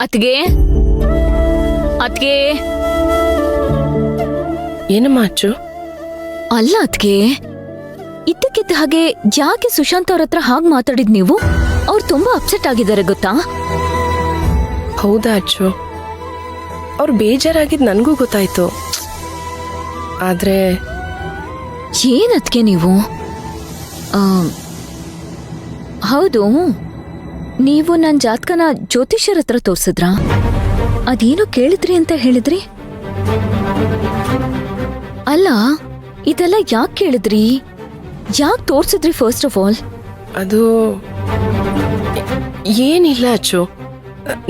ಅತ್ಗೆ ಅತ್ಗೆ ಏನಮ್ಮ ಅಚ್ಚು? ಅಲ್ಲ ಅತ್ಗೆ, ಇದ್ದಕ್ಕಿದ್ದ ಹಾಗೆ ಯಾಕೆ ಸುಶಾಂತ್ ಅವ್ರ ಹತ್ರ ಹಾಗೆ ಮಾತಾಡಿದ್ ನೀವು? ಅವ್ರು ತುಂಬಾ ಅಪ್ಸೆಟ್ ಆಗಿದ್ದಾರೆ ಗೊತ್ತಾ? ಹೌದಾ ಅಚ್ಚು? ಅವ್ರು ಬೇಜಾರಾಗಿದ್ ನನ್ಗೂ ಗೊತ್ತಾಯ್ತು. ಆದ್ರೆ ಏನತ್ಗೆ ನೀವು? ಹೌದು, ನೀವು ನನ್ನ ಜಾತಕನ ಜ್ಯೋತಿಷ್ಯರ ಹತ್ರ ತೋರ್ಸಿದ್ರಾ? ಅದೇನೋ ಕೇಳಿದ್ರಿ ಅಂತ ಹೇಳಿದ್ರಿ. ಅಲ್ಲ, ಇದೆಲ್ಲ ಯಾಕೆ ಕೇಳಿದ್ರಿ? ಯಾಕೆ ತೋರ್ಸಿದ್ರಿ ಫಸ್ಟ್ ಆಫ್ ಆಲ್? ಅದು ಏನಿಲ್ಲ ಅಚ್ಚು,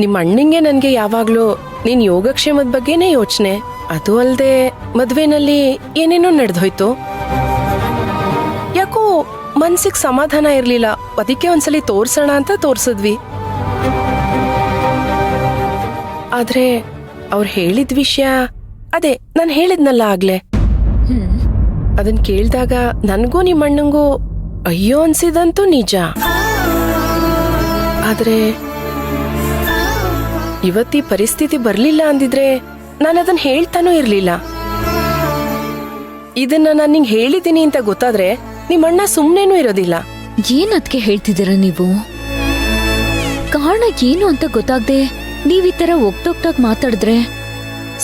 ನಿಮ್ಮ ಅಣ್ಣಂಗೆ ನನ್ಗೆ ಯಾವಾಗ್ಲೂ ನಿನ್ ಯೋಗಕ್ಷೇಮದ ಬಗ್ಗೆನೇ ಯೋಚನೆ. ಅದು ಅಲ್ದೆ ಮದ್ವೆನಲ್ಲಿ ಏನೇನೋ ನಡೆದೋಯ್ತು. ಯಾಕೋ ಮನ್ಸಿಗೆ ಸಮಾಧಾನ ಇರ್ಲಿಲ್ಲ. ಅದಕ್ಕೆ ಒಂದ್ಸಲಿ ತೋರ್ಸೋಣ ಅಂತ ತೋರ್ಸಿದ್ವಿ. ಆದ್ರೆ ಅವ್ರು ಹೇಳಿದ ವಿಷಯ ಅದೇ ನಾನು ಹೇಳಿದ್ನಲ್ಲ ಆಗ್ಲೇ. ಅದನ್ ಕೇಳ್ದಾಗ ನನ್ಗೂ ನಿಮ್ಮ ಅಣ್ಣಂಗೂ ಅಯ್ಯೋ ಅನ್ಸಿದಂತೂ ನಿಜ. ಆದ್ರೆ ಇವತ್ತಿ ಪರಿಸ್ಥಿತಿ ಬರ್ಲಿಲ್ಲ ಅಂದಿದ್ರೆ ನಾನು ಅದನ್ನ ಹೇಳ್ತಾನೂ ಇರ್ಲಿಲ್ಲ. ಇದನ್ನ ನಾನು ನಿಂಗೆ ಹೇಳಿದ್ದೀನಿ ಅಂತ ಗೊತ್ತಾದ್ರೆ ನಿಮ್ಮಣ್ಣ ಸುಮ್ನೇನೂ ಇರೋದಿಲ್ಲ. ಏನದ್ಕೆ ಹೇಳ್ತಿದ್ದೀರ ನೀವು? ಕಾರಣ ಏನು ಅಂತ ಗೊತ್ತಾಗ್ದೆ ನೀವ್ ಈ ತರ ಒಗ್ಟೊಗ್ಟಾಗ್ ಮಾತಾಡಿದ್ರೆ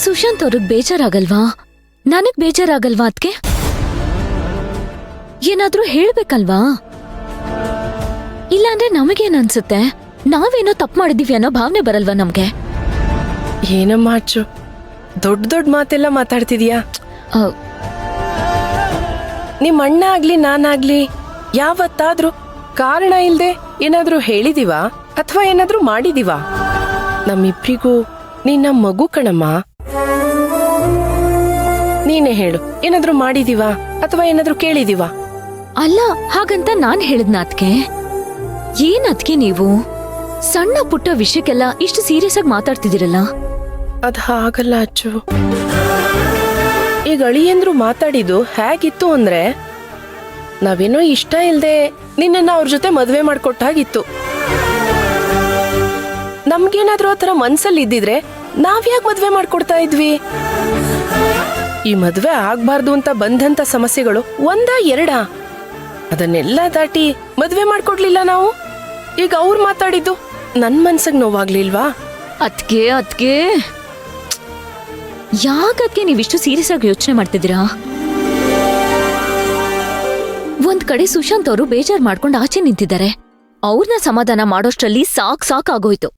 ಸುಶಾಂತ್ ಅವ್ರಿಗೆ ಬೇಜಾರಾಗಲ್ವಾ? ನನಗ್ ಬೇಜಾರಾಗಲ್ವಾ? ಅದ್ಕೆ ಏನಾದ್ರೂ ಹೇಳ್ಬೇಕಲ್ವಾ? ಇಲ್ಲಾಂದ್ರೆ ನಮಗೇನ್ ಅನ್ಸುತ್ತೆ? ನಾವೇನೋ ತಪ್ಪು ಮಾಡಿದೀವಿ ಅನ್ನೋ ಭಾವನೆ ಬರಲ್ವಾ ನಮ್ಗೆ? ಏನಮ್ಮ ಅಚ್ಚು, ದೊಡ್ಡ ದೊಡ್ಡ ಮಾತೆಲ್ಲ ಮಾತಾಡ್ತಿದ್ಯಾ? ನಿಮ್ಮ ಅಣ್ಣ ಆಗ್ಲಿ ನಾನಾಗ್ಲಿ ಯಾವತ್ತಾದ್ರೂ ಕಾರಣ ಇಲ್ದೆ ಏನಾದ್ರೂ ಹೇಳಿದೀವಾ ಅಥವಾ ಏನಾದ್ರೂ ಮಾಡಿದೀವಾ? ನಮ್ಮಿಬ್ರಿಗೂ ನೀನ್ ನಮ್ಮ ಮಗು ಕಣಮ್ಮ. ನೀನೇ ಹೇಳು, ಏನಾದ್ರೂ ಮಾಡಿದೀವಾ ಅಥವಾ ಏನಾದ್ರೂ ಕೇಳಿದೀವಾ? ಅಲ್ಲ, ಹಾಗಂತ ನಾನ್ ಹೇಳಿದ್ನ ಅದ್ಕೆ? ಏನದ್ಕೆ ನೀವು ಸಣ್ಣ ಪುಟ್ಟ ವಿಷಯಕ್ಕೆಲ್ಲ ಇಷ್ಟು ಸೀರಿಯಸ್ ಆಗಿ ಮಾತಾಡ್ತಿದ್ದೀರಲ್ಲ? ಅದ್ ಹಾಗಲ್ಲ ಅಚ್ಚು. ಈಗ ಅಳಿಯಂದ್ರು ಮಾತಾಡಿದ್ದು ಹೇಗಿತ್ತು ಅಂದ್ರೆ, ನಾವೇನೋ ಇಷ್ಟ ಇಲ್ದೆ ನಿನ್ನ ಅವ್ರ ಜೊತೆ ಮದ್ವೆ ಮಾಡ್ಕೊಟ್ಟಾಗಿತ್ತು. ನಮ್ಗೇನಾದ್ರೂ ಆ ಥರ ಮನ್ಸಲ್ಲಿ ಇದ್ದಿದ್ರೆ ನಾವ್ಯಾಕೆ ಮದ್ವೆ ಮಾಡ್ಕೊಡ್ತಾ ಇದ್ವಿ? ಈ ಮದ್ವೆ ಆಗ್ಬಾರ್ದು ಅಂತ ಬಂದಂತ ಸಮಸ್ಯೆಗಳು ಒಂದಾ ಎರಡಾ? ಅದನ್ನೆಲ್ಲ ದಾಟಿ ಮದ್ವೆ ಮಾಡ್ಕೊಡ್ಲಿಲ್ಲ ನಾವು. ಈಗ ಅವ್ರು ಮಾತಾಡಿದ್ದು ನನ್ ಮನ್ಸಿಗೆ ನೋವಾಗ್ಲಿಲ್ವಾ? ಅದ್ಕೆ ಯಾಕದ್ಕೆ ನೀವಿಷ್ಟು ಸೀರಿಯಸ್ ಆಗಿ ಯೋಚನೆ ಮಾಡ್ತಿದ್ದೀರಾ? ಒಂದ್ ಕಡೆ ಸುಶಾಂತ್ ಅವರು ಬೇಜಾರ್ ಮಾಡ್ಕೊಂಡು ಆಚೆ ನಿಂತಿದ್ದಾರೆ. ಅವ್ರನ್ನ ಸಮಾಧಾನ ಮಾಡೋಷ್ಟ್ರಲ್ಲಿ ಸಾಕಾಗೋಯ್ತು.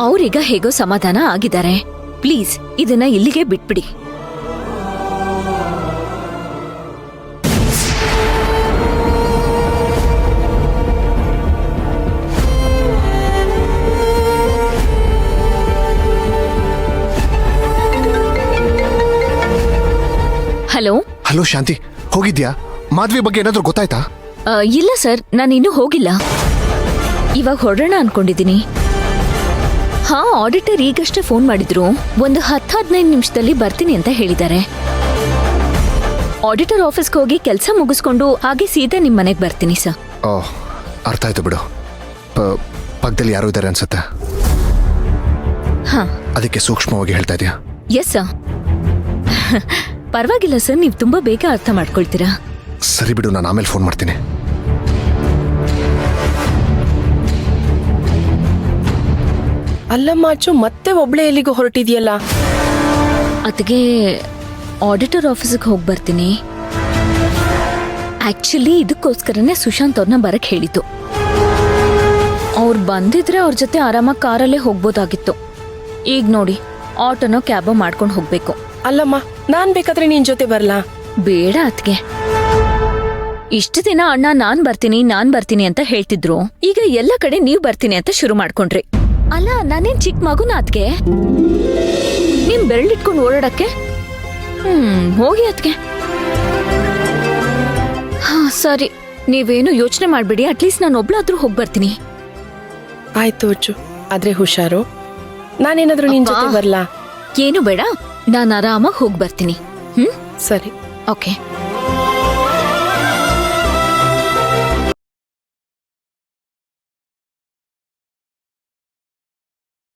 ಅವ್ರೀಗ ಹೇಗೋ ಸಮಾಧಾನ ಆಗಿದ್ದಾರೆ. ಪ್ಲೀಸ್ ಇದನ್ನ ಇಲ್ಲಿಗೆ ಬಿಟ್ಬಿಡಿ. ಹಲೋ ಹಲೋ ಶಾಂತಿ, ಹೋಗಿದ್ಯಾ? ಮಾಧವಿ ಬಗ್ಗೆ ಏನಾದ್ರೂ ಗೊತ್ತಾಯ್ತಾ? ಇಲ್ಲ ಸರ್, ನಾನಿನ್ನೂ ಹೋಗಿಲ್ಲ. ಇವಾಗ ಹೊರಡೋಣ ಅನ್ಕೊಂಡಿದ್ದೀನಿ. ಹಾ, ಆಡಿಟರ್ ಈಗಷ್ಟೇ ಫೋನ್ ಮಾಡಿದ್ರು. ಒಂದು 10-15 ನಿಮಿಷದಲ್ಲಿ ಬರ್ತೀನಿ ಅಂತ ಹೇಳಿದ್ದಾರೆ. ಆಡಿಟರ್ ಆಫೀಸ್ಗೆ ಹೋಗಿ ಕೆಲಸ ಮುಗಿಸ್ಕೊಂಡು ಹಾಗೆ ಸೀದಾ ನಿಮ್ ಮನೆಗೆ ಬರ್ತೀನಿ ಸರ್. ಓಹ್, ಅರ್ಥ ಆಯ್ತು ಬಿಡು. ಪಕ್ಕದಲ್ಲಿ ಯಾರು ಇದ್ದಾರೆ ಅನ್ಸುತ್ತೆ. ಹಾ, ಅದಕ್ಕೆ ಸೂಕ್ಷ್ಮವಾಗಿ ಹೇಳ್ತಾ ಇದೀಯಾ? Yes sir. ಪರವಾಗಿಲ್ಲ ಸರ್, ನೀವು ತುಂಬಾ ಬೇಗ ಅರ್ಥ ಮಾಡ್ಕೊಳ್ತೀರಾ. ಸರಿ ಬಿಡು, ನಾನು ಆಮೇಲೆ ಫೋನ್ ಮಾಡ್ತೀನಿ. ಅಲ್ಲಮ್ಮ ಅಚ್ಚು, ಮತ್ತೆ ಒಬ್ಳೆ ಎಲ್ಲಿಗೂ ಹೊರಟಿದ್ಯಲ್ಲ? ಅದಕ್ಕೆ ಆಡಿಟರ್ ಆಫೀಸಿಗೆ ಹೋಗಿ ಬರ್ತೀನಿ. ಆಕ್ಚುಲಿ ಇದಕ್ಕೋಸ್ಕರನೇ ಸುಶಾಂತ್ ಅವ್ರನ್ನ ಬರಕ್ ಹೇಳಿದ್ದು. ಅವ್ರು ಬಂದಿದ್ರೆ ಅವ್ರ ಜೊತೆ ಆರಾಮಾಗಿ ಕಾರಲ್ಲೇ ಹೋಗ್ಬೋದಾಗಿತ್ತು. ಈಗ ನೋಡಿ, ಆಟೋನೋ ಕ್ಯಾಬೋ ಮಾಡ್ಕೊಂಡು ಹೋಗ್ಬೇಕು. ಅಲ್ಲಮ್ಮ, ನಾನ್ ಬೇಕಾದ್ರೆ ನಿನ್ ಜೊತೆ ಬರ್ಲಾ? ಬೇಡ ಅತ್ಗೆ. ಇಷ್ಟು ದಿನ ಅಣ್ಣ ನಾನ್ ಬರ್ತೀನಿ ಅಂತ ಹೇಳ್ತಿದ್ರು. ಈಗ ಎಲ್ಲ ಕಡೆ ನೀವ್ ಬರ್ತೀನಿ ಅಂತ ಶುರು ಮಾಡ್ಕೊಂಡ್ರಿ. ಅಲ್ಲ, ನಾನೇನ್ ಚಿಕ್ಕ ಮಗುನ ಅತ್ಗೆ? ನಿಮ್ ಬೆರಳಿಟ್ಕೊಂಡು ಓಡಾಡಕ್ಕೆ? ಹೋಗಿ ಅತ್ಗೆ. ಹಾ ಸರಿ, ನೀವೇನು ಯೋಚನೆ ಮಾಡ್ಬೇಡಿ. ಅಟ್ಲೀಸ್ಟ್ ನಾನು ಒಬ್ಳಾದ್ರೂ ಹೋಗಿ ಬರ್ತೀನಿ. ಆಯ್ತು ಅಚ್ಚು, ಆದ್ರೆ ಹುಷಾರು. ನಾನೇನಾದ್ರೂ ನಿನ್ ಜೊತೆ ಬರ್ಲಾ? ಏನು ಬೇಡ, ನಾನು ಆರಾಮಾಗಿ ಹೋಗಿ ಬರ್ತೀನಿ. ಸರಿ. ಓಕೆ.